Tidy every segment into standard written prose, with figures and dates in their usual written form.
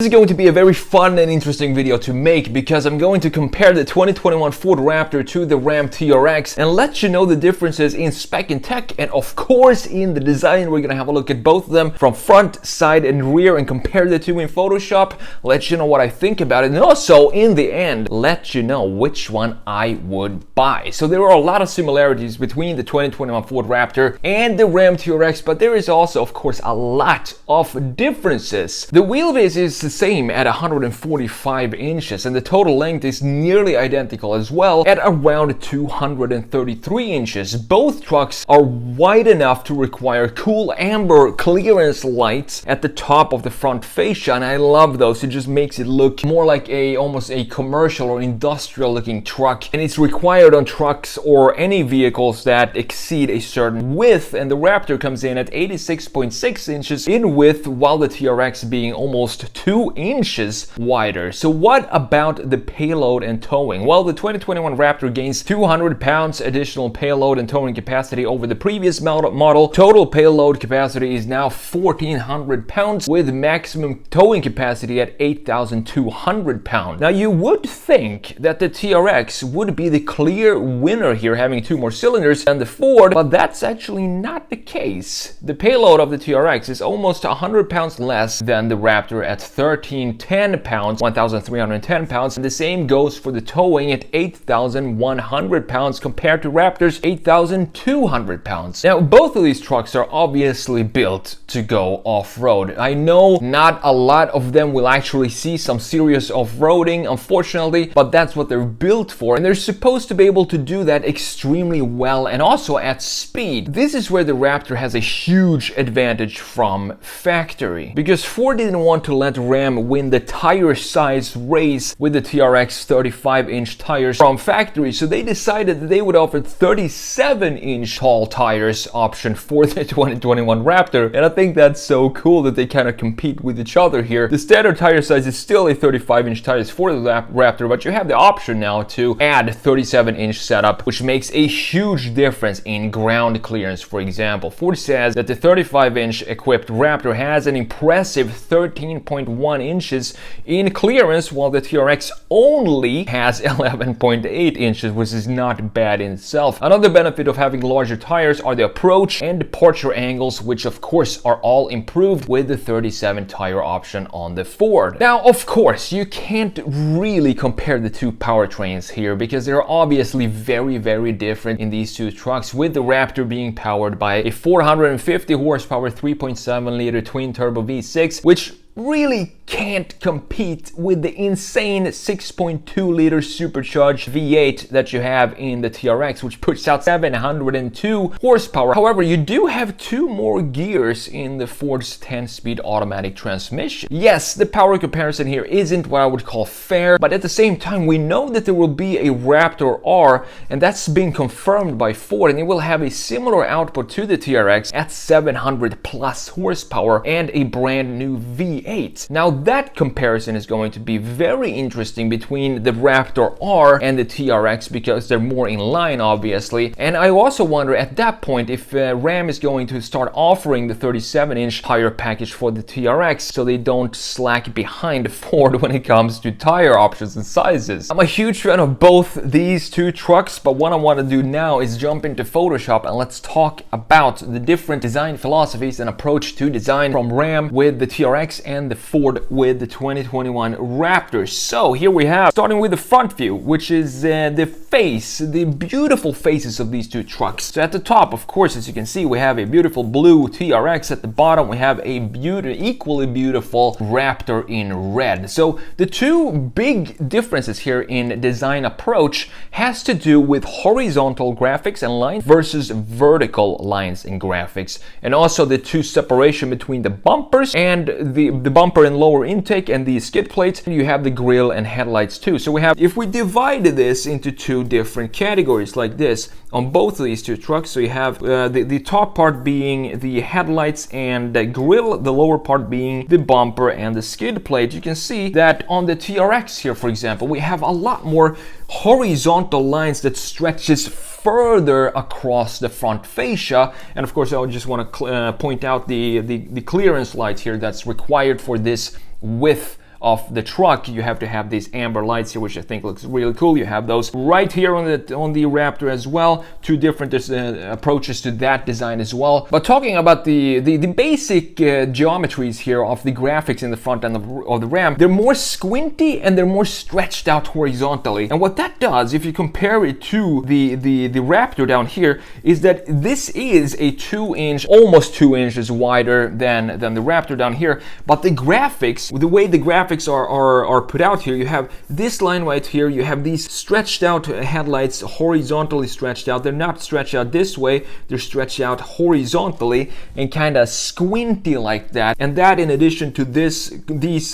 This is going to be a very fun and interesting video to make because I'm going to compare the 2021 Ford Raptor to the Ram TRX and let you know the differences in spec and tech, and of course in the design. We're going to have a look at both of them from front, side and rear and compare the two in Photoshop, let you know what I think about it, and also in the end let you know which one I would buy. So there are a lot of similarities between the 2021 Ford Raptor and the Ram TRX, but there is also of course a lot of differences. The wheelbase is the same at 145 inches and the total length is nearly identical as well at around 233 inches. Both trucks are wide enough to require cool amber clearance lights at the top of the front fascia, and I love those. It just makes it look more like almost a commercial or industrial looking truck, and it's required on trucks or any vehicles that exceed a certain width, and the Raptor comes in at 86.6 inches in width while the TRX being almost 2 inches wider. So what about the payload and towing? Well, the 2021 Raptor gains 200 pounds additional payload and towing capacity over the previous model. Total payload capacity is now 1,400 pounds with maximum towing capacity at 8,200 pounds. Now you would think that the TRX would be the clear winner here, having 2 more cylinders than the Ford, but that's actually not the case. The payload of the TRX is almost 100 pounds less than the Raptor at 1,310 pounds, 1,310 pounds, and the same goes for the towing at 8,100 pounds compared to Raptor's 8,200 pounds. Now, both of these trucks are obviously built to go off-road. I know not a lot of them will actually see some serious off-roading, unfortunately, but that's what they're built for, and they're supposed to be able to do that extremely well and also at speed. This is where the Raptor has a huge advantage from factory, because Ford didn't want to let Ram win the tire size race with the TRX 35-inch tires from factory, so they decided that they would offer 37-inch tall tires option for the 2021 Raptor, and I think that's so cool that they kind of compete with each other here. The standard tire size is still a 35-inch tires for the Raptor, but you have the option now to add 37-inch setup, which makes a huge difference in ground clearance. For example, Ford says that the 35-inch equipped Raptor has an impressive 13.1 inches in clearance, while the TRX only has 11.8 inches, which is not bad in itself. Another benefit of having larger tires are the approach and departure angles, which of course are all improved with the 37 tire option on the Ford. Now, of course, you can't really compare the two powertrains here because they're obviously very different in these two trucks, with the Raptor being powered by a 450 horsepower 3.7 liter twin turbo V6, which really can't compete with the insane 6.2 liter supercharged V8 that you have in the TRX, which puts out 702 horsepower. However, you do have 2 more gears in the Ford's 10-speed automatic transmission. Yes, the power comparison here isn't what I would call fair, but at the same time we know that there will be a Raptor R, and that's been confirmed by Ford, and it will have a similar output to the TRX at 700 plus horsepower and a brand new V8. Now that comparison is going to be very interesting between the Raptor R and the TRX because they're more in line, obviously, and I also wonder at that point if Ram is going to start offering the 37-inch tire package for the TRX so they don't slack behind Ford when it comes to tire options and sizes. I'm a huge fan of both these two trucks, but what I want to do now is jump into Photoshop and let's talk about the different design philosophies and approach to design from Ram with the TRX and the Ford with the 2021 Raptor. So here we have, starting with the front view, which is the beautiful faces of these two trucks. So at the top, of course, as you can see, we have a beautiful blue TRX. At the bottom, we have a equally beautiful Raptor in red. So the two big differences here in design approach has to do with horizontal graphics and lines versus vertical lines and graphics, and also the two separation between the bumpers and the bumper and lower intake and the skid plates, and you have the grille and headlights too. So we have, if we divide this into 2 different categories like this on both of these two trucks, so you have the top part being the headlights and the grille, the lower part being the bumper and the skid plate. You can see that on the TRX here, for example, we have a lot more horizontal lines that stretches further across the front fascia. And of course, I would just want to point out the clearance light here that's required for this width of the truck, you have to have these amber lights here, which I think looks really cool. You have those right here on the Raptor as well. Two different approaches to that design as well. But talking about the basic geometries here of the graphics in the front end of the Ram, they're more squinty and they're more stretched out horizontally. And what that does, if you compare it to the Raptor down here, is that this is a 2-inch, almost 2 inches wider than the Raptor down here. But the graphics, the way the graphics are put out here, you have this line right here, you have these stretched out headlights, horizontally stretched out. They're not stretched out this way, they're stretched out horizontally and kind of squinty like that. And that, in addition to these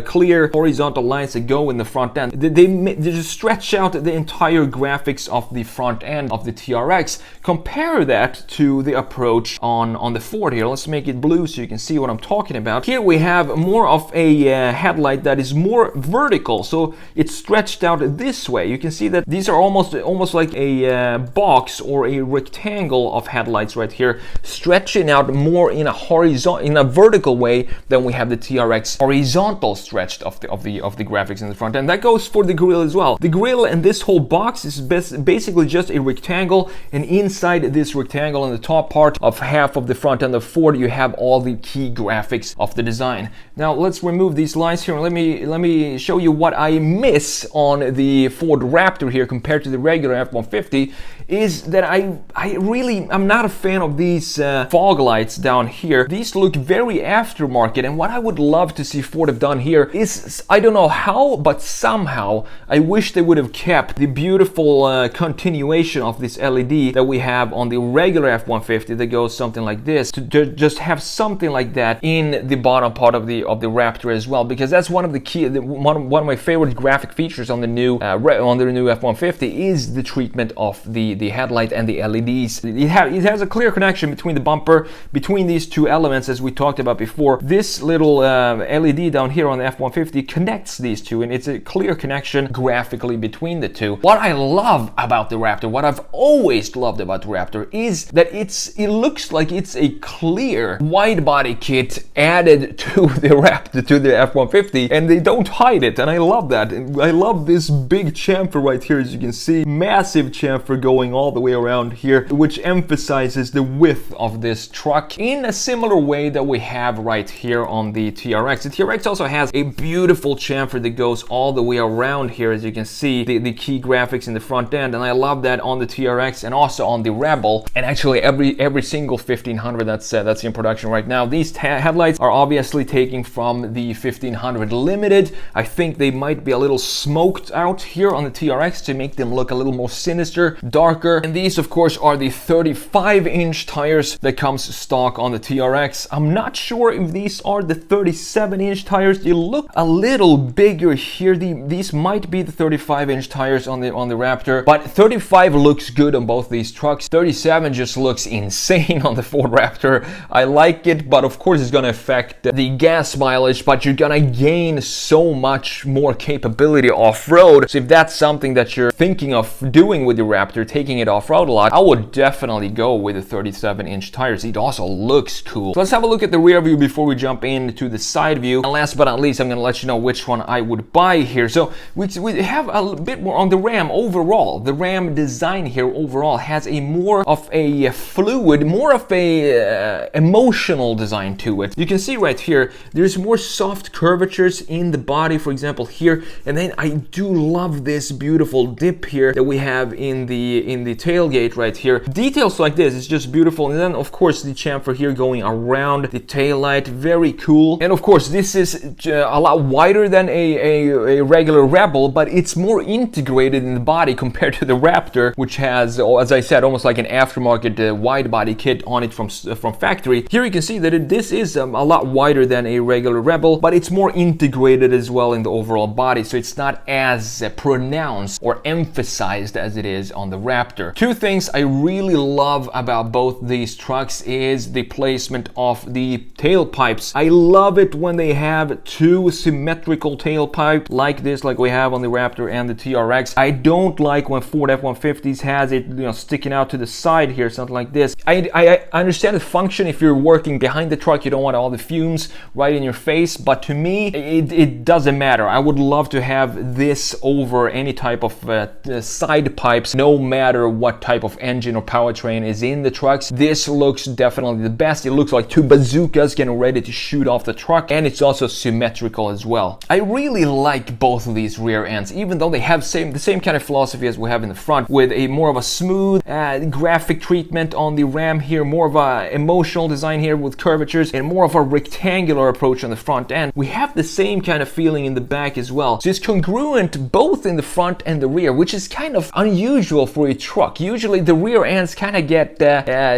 clear horizontal lines that go in the front end, they just stretch out the entire graphics of the front end of the TRX. Compare that to the approach on the Ford here. Let's make it blue so you can see what I'm talking about. Here we have more of a headlight that is more vertical, so it's stretched out this way. You can see that these are almost like a box or a rectangle of headlights right here, stretching out more in a vertical way than we have the TRX horizontal stretched of the graphics in the front end. That goes for the grille as well. The grille and this whole box is basically just a rectangle, and inside this rectangle in the top part of half of the front end of Ford, you have all the key graphics of the design. Now let's remove these lines here and let me show you what I miss on the Ford Raptor here compared to the regular F-150. Is that I'm not a fan of these fog lights down here. These look very aftermarket, and what I would love to see Ford have done here is, I don't know how, but somehow I wish they would have kept the beautiful continuation of this LED that we have on the regular F-150 that goes something like this, to just have something like that in the bottom part of the Raptor as well, because that's one of the key, one of my favorite graphic features on the new F-150 is the treatment of the headlight and the LEDs. It has a clear connection between the bumper, between these two elements, as we talked about before. This little LED down here on the F-150 connects these two, and it's a clear connection graphically between the two. What I love about the Raptor, what I've always loved about the Raptor, is that it looks like it's a clear wide body kit added to the Raptor, to the F-150, and they don't hide it, and I love that. And I love this big chamfer right here, as you can see, massive chamfer going all the way around here, which emphasizes the width of this truck in a similar way that we have right here on the TRX. The TRX also has a beautiful chamfer that goes all the way around here, as you can see, the key graphics in the front end, and I love that on the TRX and also on the Rebel, and actually every single 1500 that's in production right now. These headlights are obviously taking from the 1500 Limited. I think they might be a little smoked out here on the TRX to make them look a little more sinister, darker. And these, of course, are the 35-inch tires that comes stock on the TRX. I'm not sure if these are the 37-inch tires. They look a little bigger here. These might be the 35-inch tires on the Raptor, but 35 looks good on both these trucks. 37 just looks insane on the Ford Raptor. I like it, but of course it's gonna affect the gas mileage, but you're gonna gain so much more capability off-road. So if that's something that you're thinking of doing with the Raptor, taking it off-road a lot, I would definitely go with the 37-inch tires. It also looks cool. So let's have a look at the rear view before we jump into the side view. And last but not least, I'm gonna let you know which one I would buy here. So we have a bit more on the Ram overall. The Ram design here overall has a more of a fluid, more of a emotional design to it. You can see right here, there's more soft curvatures in the body, for example here, and then I do love this beautiful dip here that we have in the tailgate right here. Details like this is just beautiful, and then of course the chamfer here going around the tail light, very cool. And of course this is a lot wider than a regular Rebel, but it's more integrated in the body compared to the Raptor, which has, as I said, almost like an aftermarket wide body kit on it from factory. Here you can see that this is a lot wider than a regular Rebel, but it's more integrated as well in the overall body, so it's not as pronounced or emphasized as it is on the Raptor. Two things I really love about both these trucks is the placement of the tailpipes. I love it when they have two symmetrical tailpipes like this, like we have on the Raptor and the TRX. I don't like when Ford F-150s has it, sticking out to the side here, something like this. I understand the function if you're working behind the truck, you don't want all the fumes right in your face, but to me, me, it doesn't matter. I would love to have this over any type of side pipes, no matter what type of engine or powertrain is in the trucks. This looks definitely the best. It looks like two bazookas getting ready to shoot off the truck, and it's also symmetrical as well. I really like both of these rear ends, even though they have the same kind of philosophy as we have in the front, with a more of a smooth graphic treatment on the Ram here, more of a emotional design here with curvatures, and more of a rectangular approach on the front end. We have the same kind of feeling in the back as well. So it's congruent both in the front and the rear, which is kind of unusual for a truck. Usually the rear ends kind of get,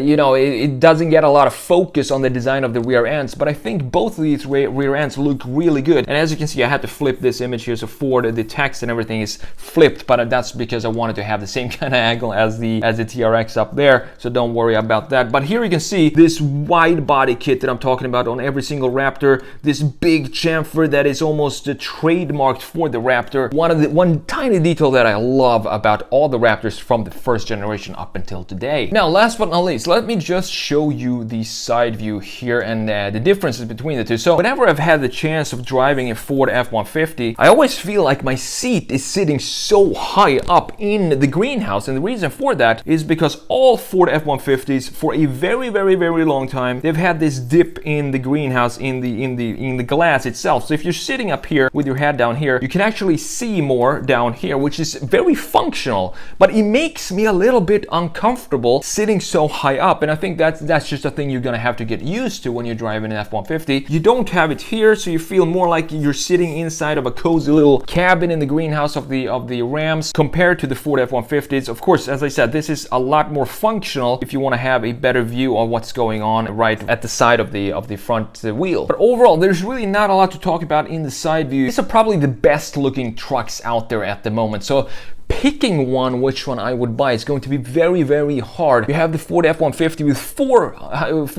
you know, it doesn't get a lot of focus on the design of the rear ends, but I think both of these rear ends look really good. And as you can see, I had to flip this image here, so Ford, the text and everything is flipped, but that's because I wanted to have the same kind of angle as the TRX up there, so don't worry about that. But here you can see this wide body kit that I'm talking about on every single Raptor, this big chamfer that is almost trademarked for the Raptor. One tiny detail that I love about all the Raptors from the first generation up until today. Now, last but not least, let me just show you the side view here and the differences between the two. So whenever I've had the chance of driving a Ford F-150, I always feel like my seat is sitting so high up in the greenhouse, and the reason for that is because all Ford F-150s for a very long time, they've had this dip in the greenhouse in the glass itself. So if you're sitting up here with your head down here, you can actually see more down here, which is very functional, but it makes me a little bit uncomfortable sitting so high up, and I think that's just a thing you're gonna have to get used to when you're driving an F-150. You don't have it here, so you feel more like you're sitting inside of a cozy little cabin in the greenhouse of the Rams compared to the Ford F-150s. Of course, as I said, this is a lot more functional if you want to have a better view on what's going on right at the side of the front wheel. But overall, there's really not a lot to talk about in the side view. These are probably the best looking trucks out there at the moment. So picking which one I would buy is going to be very hard. You have the Ford F-150 with for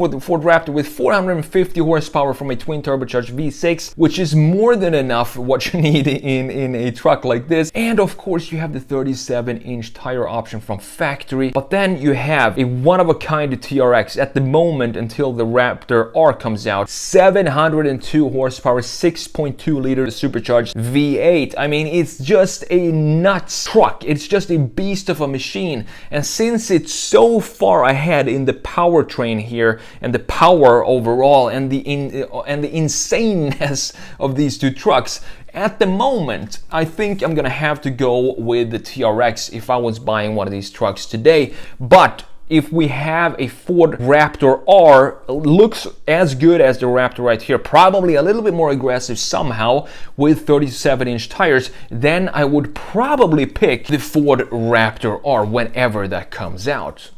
the Ford Raptor with 450 horsepower from a twin turbocharged V6, which is more than enough what you need in a truck like this. And of course, you have the 37-inch tire option from factory. But then you have a one-of-a-kind TRX at the moment until the Raptor R comes out. 702 horsepower, 6.2 liter supercharged V8. I mean, it's just a nuts truck. It's just a beast of a machine, and since it's so far ahead in the powertrain here and the power overall and the insaneness of these two trucks, at the moment I think I'm gonna have to go with the TRX if I was buying one of these trucks today. But if we have a Ford Raptor R, looks as good as the Raptor right here, probably a little bit more aggressive somehow with 37-inch tires, then I would probably pick the Ford Raptor R whenever that comes out.